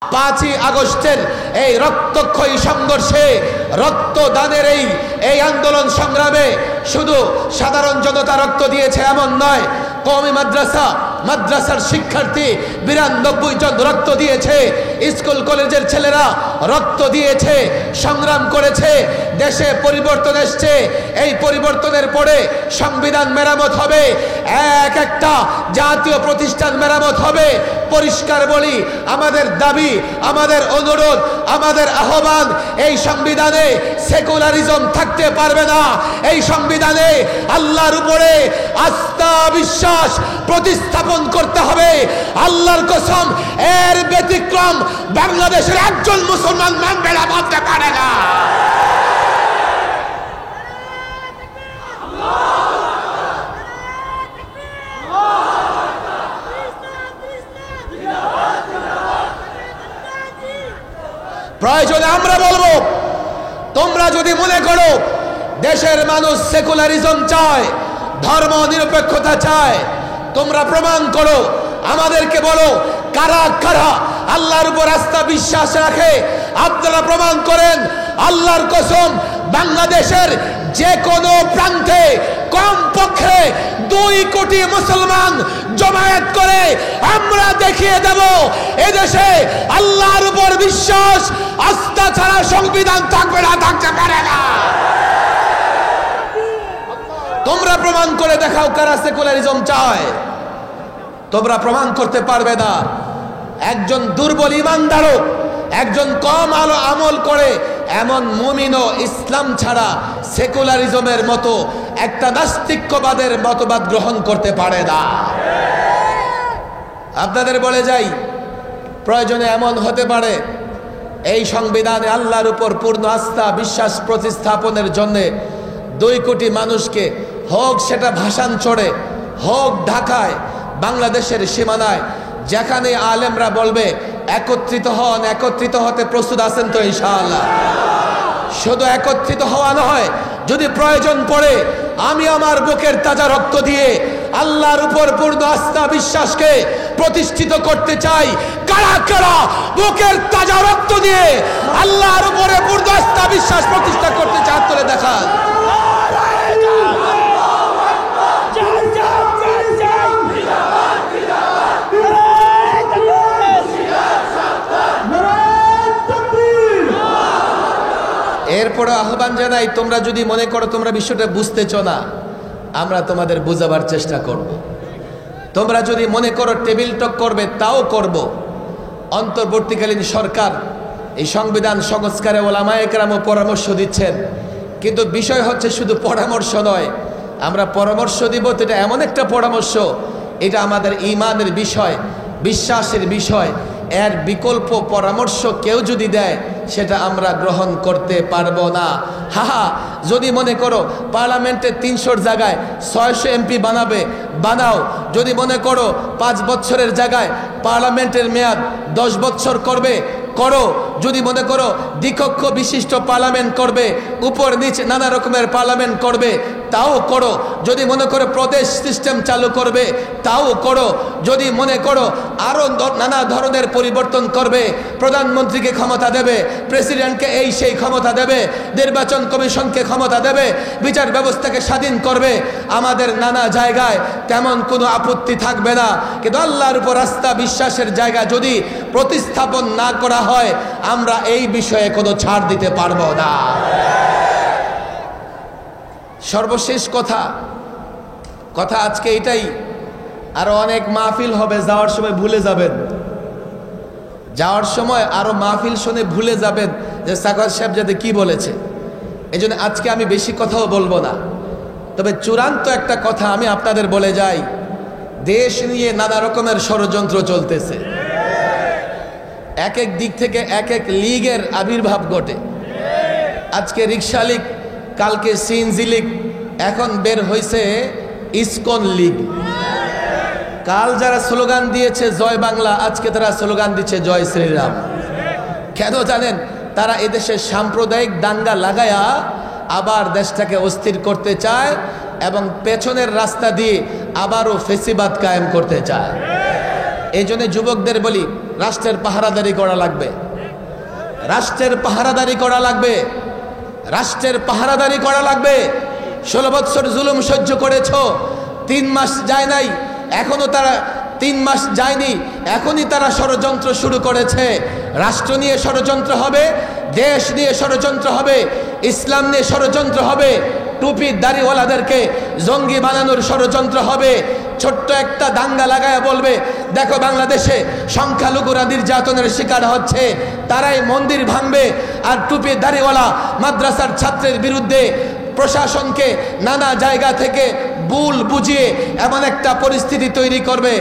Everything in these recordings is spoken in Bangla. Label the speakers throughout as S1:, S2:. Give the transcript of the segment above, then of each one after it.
S1: 5ই আগস্টের এই রক্তক্ষয়ী সংঘর্ষে রক্তদানের এই আন্দোলন সংগ্রামে শুধু সাধারণ জনতা রক্ত দিয়েছে এমন নয়, কওমি মাদ্রাসার শিক্ষার্থী 92 জন রক্ত দিয়েছে, স্কুল কলেজের ছেলেরা রক্ত দিয়েছে, সংগ্রাম করেছে। দেশে পরিবর্তন এসছে, এই পরিবর্তনের পরে সংবিধান মেরামত হবে, একটা জাতীয় প্রতিষ্ঠান মেরামত হবে। পরিষ্কার বলি, আমাদের দাবি, আমাদের অনুরোধ, আমাদের আহ্বান, এই সংবিধানে সেকুলারিজম থাকতে পারবে না। এই সংবিধানে আল্লাহর উপরে আস্থা বিশ্বাস প্রতিস্থাপন করতে হবে। আল্লাহর কসম, এর ব্যতিক্রম বাংলাদেশের একজন মুসলমান মানবে না, ভাবতে পারে না। প্রয়োজনে আমরা বলবো, তোমরা যদি মনে করো দেশের মানুষ সেকুলারিজম চায়, ধর্ম নিরপেক্ষতা চায়, তোমরা প্রমাণ করো, আমাদেরকে বলো কারা কারা আল্লাহর উপর আস্থা বিশ্বাস রাখে। আপনারা প্রমাণ করেন। আল্লাহর কসম, বাংলাদেশের যে কোনো প্রান্তে কমপক্ষে 2 কোটি মুসলমান জমায়েত করে আমরা দেখিয়ে দেব এদেশে আল্লাহর উপর বিশ্বাস আস্থা ছাড়া সংবিধান থাকবে না, থাকতে পারে না। তোমরা প্রমাণ করে দেখাও কারা সেকুলারিজম চায়। তোমরা প্রমাণ করতে পারবে না। একজন দুর্বল ইমানদারও, একজন কম আলো আমল করে এমন মুমিনও ইসলাম ছাড়া সেকুলারিজমের মতো একটা নাস্তিক্যবাদের মতবাদ গ্রহণ করতে পারে না। আপনাদের বলে যাই, প্রয়োজনে এমন হতে পারে এই সংবিধানে আল্লাহর উপর পূর্ণ আস্থা বিশ্বাস প্রতিস্থাপনের জন্য 2 কোটি মানুষকে, হোক সেটা ভাষাঞ্চলে, হোক ঢাকায়, বাংলাদেশের সীমানায়, যেখানে আলেমরা বলবে একত্রিত হন, একত্রিত হতে প্রস্তুত আছেন তো ইনশাআল্লাহ? শুধু একত্রিত হওয়া নয়, যদি প্রয়োজন পড়ে আমি আমার বুকের তাজা রক্ত দিয়ে আল্লাহর উপর পূর্ণ আস্থা বিশ্বাসকে প্রতিষ্ঠিত করতে চাই। কারা কারা বুকের তাজা রক্ত দিয়ে আল্লাহর উপরে পূর্ণ আস্থা বিশ্বাস প্রতিষ্ঠা করতে চান, তোলে দেখান। এরপরে আহ্বান জানাই, তোমরা যদি মনে করো তোমরা বিষয়টা বুঝতেছ না, আমরা তোমাদের বোঝাবার চেষ্টা করব। তোমরা যদি মনে করো টেবিল টক করবে, তাও করব। অন্তর্বর্তীকালীন সরকার এই সংবিধান সংস্কারে ওলামায়ে কেরামও পরামর্শ দিচ্ছেন, কিন্তু বিষয় হচ্ছে শুধু পরামর্শ নয়, আমরা পরামর্শ দিব তো এটা এমন একটা পরামর্শ, এটা আমাদের ঈমানের বিষয়, বিশ্বাসের বিষয়। এর বিকল্প পরামর্শ কেউ যদি দেয় সেটা আমরা গ্রহণ করতে পারবো না। যদি মনে করো পার্লামেন্টের 300 জায়গায় 600 এমপি বানাবে, বানাও। যদি মনে করো 5 বছরের জায়গায় পার্লামেন্টের মেয়াদ 10 বছর করবে, করো। যদি মনে করো দ্বিকক্ষ বিশিষ্ট পার্লামেন্ট করবে, উপর নিচ নানা রকমের পার্লামেন্ট করবে, তাও করো। যদি মনে করো প্রদেশ সিস্টেম চালু করবে, তাও করো। যদি মনে করো আরো নানা ধরনের পরিবর্তন করবে, প্রধানমন্ত্রীকে ক্ষমতা দেবে, প্রেসিডেন্টকে এই সেই ক্ষমতা দেবে, নির্বাচন কমিশনকে ক্ষমতা দেবে, বিচার ব্যবস্থাকে স্বাধীন করবে, আমাদের নানা জায়গায় তেমন কোনো আপত্তি থাকবে না। কিন্তু আল্লাহর উপর আস্থা বিশ্বাসের জায়গা যদি প্রতিস্থাপন না করা হয়, আমরা এই বিষয়ে কোনো ছাড় দিতে পারবো না। সর্বশেষ কথা আজকে এটাই। আরো অনেক মাহফিল হবে, যাওয়ার সময় ভুলে যাবেন, যাওয়ার সময় আরো মাহফিল শুনে ভুলে যাবেন যে সাকাত সাহেব যাতে কি বলেছে। এই জন্য আজকে আমি বেশি কথাও বলবো না। তবে চূড়ান্ত একটা কথা আমি আপনাদের বলে যাই, দেশ নিয়ে নানা রকমের ষড়যন্ত্র চলতেছে। এক এক দিক থেকে এক এক লীগের আবির্ভাব ঘটে। আজকে রিক্সা লীগ, কালকে সিএনজি লীগ, এখন বের হয়েছে ইসকন লীগ। কাল যারা স্লোগান দিয়েছে জয় বাংলা, আজকে তারা স্লোগান দিচ্ছে জয় শ্রীরাম। কেন জানেন? তারা এদেশে সাম্প্রদায়িক দাঙ্গা লাগায়া আবার দেশটাকে অস্থির করতে চায় এবং পেছনের রাস্তা দিয়ে আবারও ফেসিবাদ কায়েম করতে চায়। এই জন্য যুবকদের বলি, রাষ্ট্রের পাহারাদারি করা লাগবে, রাষ্ট্রের পাহারাদারি করা লাগবে, রাষ্ট্রের পাহারাদারি করা লাগবে। 16 বছর জুলুম সহ্য করেছ, 3 মাস যায় নাই, এখনো তারা 3 মাস যায়নি, এখনই তারা ষড়যন্ত্র শুরু করেছে। রাষ্ট্র নিয়ে ষড়যন্ত্র হবে, দেশ নিয়ে ষড়যন্ত্র হবে, ইসলাম নিয়ে ষড়যন্ত্র হবে, টুপির দাড়িওয়ালাদেরকে জঙ্গি বানানোর ষড়যন্ত্র হবে। ছোট্ট একটা দাঙ্গা লাগায় বলবে, দেখো বাংলাদেশে সংখ্যালঘুরা নির্যাতনের শিকার হচ্ছে, তারাই মন্দির ভাঙবে। আর টুপির দাড়িওয়ালা মাদ্রাসার ছাত্রের বিরুদ্ধে প্রশাসনকে নানা জায়গা থেকে ভুল বুঝিয়ে এমন একটা পরিস্থিতি তৈরি করবে।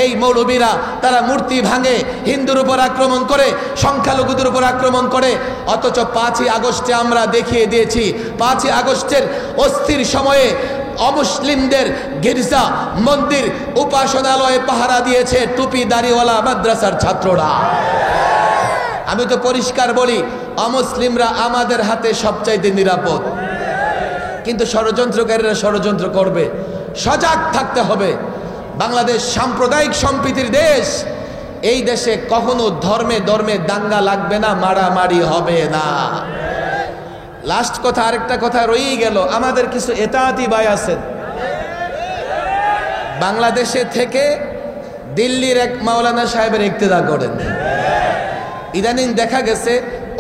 S1: এই মৌলবীরা তারা মূর্তি ভাঙে, হিন্দুর উপর আক্রমণ করে, সংখ্যালঘুদের উপর আক্রমণ করে। অথচ 5ই আগস্টে আমরা দেখিয়ে দিয়েছি, 5ই আগস্টের অস্থির সময়ে অমুসলিমদের গির্জা, মন্দির, উপাসনালয়ে পাহারা দিয়েছে টুপি দাড়িওয়ালা মাদ্রাসার ছাত্ররা। আমি তো পরিষ্কার বলি, অমুসলিমরা আমাদের হাতে সবচাইতে নিরাপদ। কিন্তু ষড়যন্ত্রকারীরা ষড়যন্ত্র করবে, সজাগ থাকতে হবে। বাংলাদেশ সাম্প্রদায়িক সম্প্রীতির দেশ, এই দেশে কখনো ধর্মে ধর্মে দাঙ্গা লাগবে না, মারামারি হবে না। লাস্ট কথা, আরেকটা কথা রয়েই গেল, আমাদের কিছু এতাআতি ভাই আছেন, বাংলাদেশে থেকে দিল্লির এক মাওলানা সাহেবের ইক্তেদা করেন। ইদানিং দেখা গেছে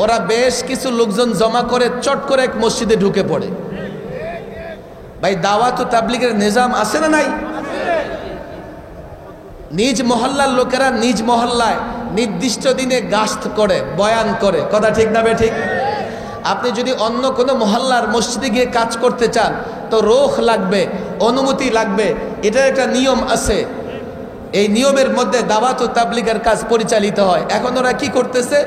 S1: ওরা বেশ কিছু লোকজন জমা করে চট করে এক মসজিদে ঢুকে পড়ে। ভাই, দাওয়াত ও তাবলীগের নিজাম আছে না নাই? নিজ মহল্লার লোকেরা নিজ মহল্লায় নির্দিষ্ট দিনে গাস্ত করে, বয়ান করে, কথা ঠিক না ঠিক? আপনি যদি অন্য কোনো মহল্লার মসজিদে গিয়ে কাজ করতে চান তো রোখ লাগবে, অনুমতি লাগবে, এটার একটা নিয়ম আছে। এই নিয়মের মধ্যে দাওয়াত ও তাবলীগের কাজ পরিচালিত হয়। এখন ওরা কি করতেছে,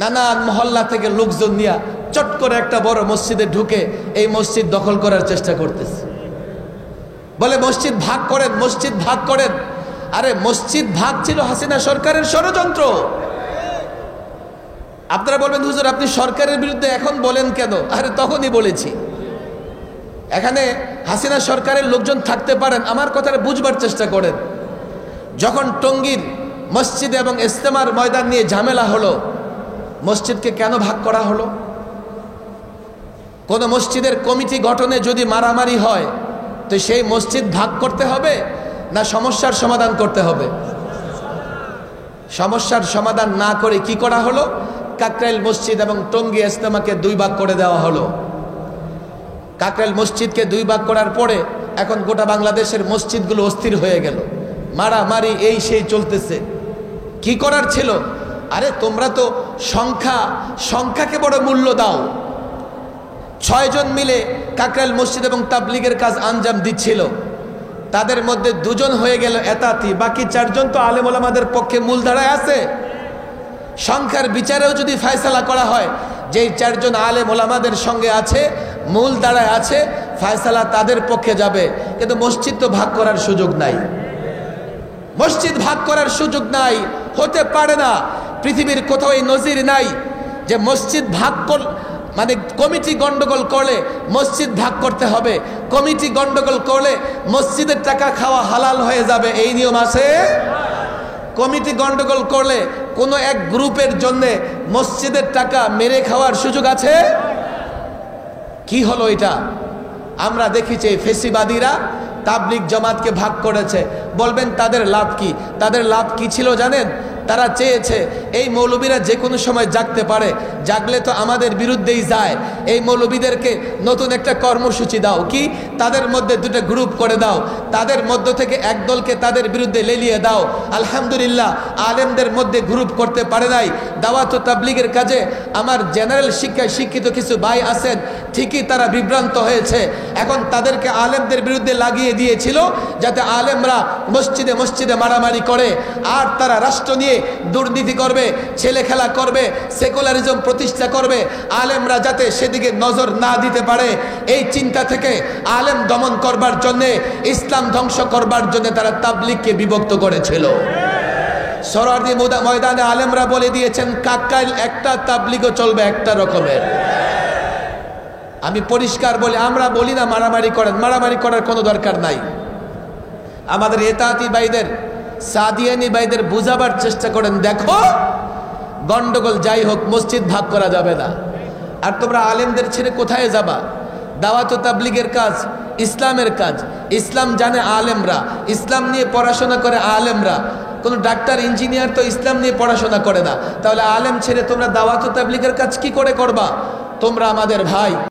S1: নানান মহল্লা থেকে লোকজন নিয়ে চট করে একটা বড় মসজিদে ঢুকে এই মসজিদ দখল করার চেষ্টা করতেছে। বলে মসজিদ ভাগ করেন, মসজিদ ভাগ করেন। আরে মসজিদ ভাগ ছিল হাসিনা সরকারের ষড়যন্ত্র। আপনারা বলবেন, হুজুর আপনি সরকারের বিরুদ্ধে এখন বলেন কেন? আরে তখনই বলেছি, এখানে হাসিনা সরকারের লোকজন থাকতে পারেন। আমার কথাটা বুঝবার চেষ্টা করেন। যখন টঙ্গীর মসজিদ এবং ইজতেমার ময়দান নিয়ে ঝামেলা হলো, মসজিদকে কেন ভাগ করা হলো? কোন মসজিদের কমিটি গঠনে যদি মারামারি হয় তো সেই মসজিদ ভাগ করতে হবে না সমস্যার সমাধান করতে হবে? সমস্যার সমাধান না করে কি করা হলো? কাকরাইল মসজিদ এবং টঙ্গী ইজতেমাকে 2 ভাগ করে দেওয়া হলো। কাকরাইল মসজিদকে 2 ভাগ করার পরে এখন গোটা বাংলাদেশের মসজিদগুলো অস্থির হয়ে গেল, মারামারি এই সেই চলতেছে। কি করার ছিল? আরে তোমরা তো সংখ্যাকে বড় মূল্য দাও। 6 জন মিলে কাকরাইল মসজিদ এবং তাবলীগের কাজ আঞ্জাম দিচ্ছিল, তাদের মধ্যে 2 জন হয়ে গেল এতাতি, বাকি 4 জন তো আলেম ওলামাদের পক্ষে মূলধারায় আছে। সংখ্যার বিচারেও যদি ফয়সালা করা হয়, যেই 4 জন আলেম ওলামাদের সঙ্গে আছে, মূলধারায় আছে, ফয়সালা তাদের পক্ষে যাবে। কিন্তু মসজিদ তো ভাগ করার সুযোগ নাই, মসজিদ ভাগ করার সুযোগ নাই, হতে পারে না। পৃথিবীর কোথাও এই নজির নাই যে মসজিদ ভাগ মানে কমিটি গন্ডগোল করলে মসজিদ ভাগ করতে হবে, কমিটি গন্ডগোল করলে মসজিদের টাকা খাওয়া হালাল হয়ে যাবে, এই নিয়ম আছে? কমিটি গন্ডগোল করলে কোনো এক গ্রুপের জন্য মসজিদের টাকা মেরে খাওয়ার সুযোগ আছে? কি হলো এটা? আমরা দেখেছি ফেসিবাদীরা তাবলীগ জামাতকে ভাগ করেছে। বলবেন তাদের লাভ কি? তাদের লাভ কি ছিল জানেন? তারা চেয়েছে এই মৌলবীরা যে কোনো সময় জাগতে পারে, জাগলে তো আমাদের বিরুদ্ধেই যায়। এই মৌলবীদেরকে নতুন একটা কর্মসূচি দাও, কি তাদের মধ্যে 2টা গ্রুপ করে দাও, তাদের মধ্য থেকে এক দলকে তাদের বিরুদ্ধে লেলিয়ে দাও। আলহামদুলিল্লাহ, আলেমদের মধ্যে গ্রুপ করতে পারে নাই। দাওয়াত ও তাবলীগের কাজে আমার জেনারেল শিক্ষায় শিক্ষিত কিছু ভাই আছেন, ঠিকই তারা বিভ্রান্ত হয়েছে। এখন তাদেরকে আলেমদের বিরুদ্ধে লাগিয়ে দিয়েছিল যাতে আলেমরা মসজিদে মসজিদে মারামারি করে, আর তারা রাষ্ট্র নিয়ে দুর্নীতি করবে, ছেলে খেলা করবে, সেকুলারিজম প্রতিষ্ঠা করবে, আলেমরা যাতে সেদিকে নজর না দিতে পারে। এই চিন্তা থেকে আলেম দমন করবার জন্যে, ইসলাম ধ্বংস করবার জন্য তারা তাবলীগকে বিভক্ত করেছিল। সরওয়ার্দী ময়দানে আলেমরা বলে দিয়েছেন, কাকরাইল একটা, তাবলীগও চলবে একটা রকমের। আমি পরিষ্কার বলি, আমরা বলি না মারামারি করেন, মারামারি করার কোনো দরকার নাই। আমাদের এতাতি ভাইদের সাদিয়ানি ভাইদের বুঝাবার চেষ্টা করেন, দেখো গন্ডগোল যাই হোক মসজিদ ভাগ করা যাবে না। আর তোমরা আলেমদের ছেড়ে কোথায় যাবা? দাওয়াত ও তাবলীগের কাজ ইসলামের কাজ, ইসলাম জানে আলেমরা, ইসলাম নিয়ে পড়াশোনা করে আলেমরা। কোনো ডাক্তার ইঞ্জিনিয়ার তো ইসলাম নিয়ে পড়াশোনা করে না, তাহলে আলেম ছেড়ে তোমরা দাওয়াত ও তাবলীগের কাজ কি করে করবা? তোমরা আমাদের ভাই।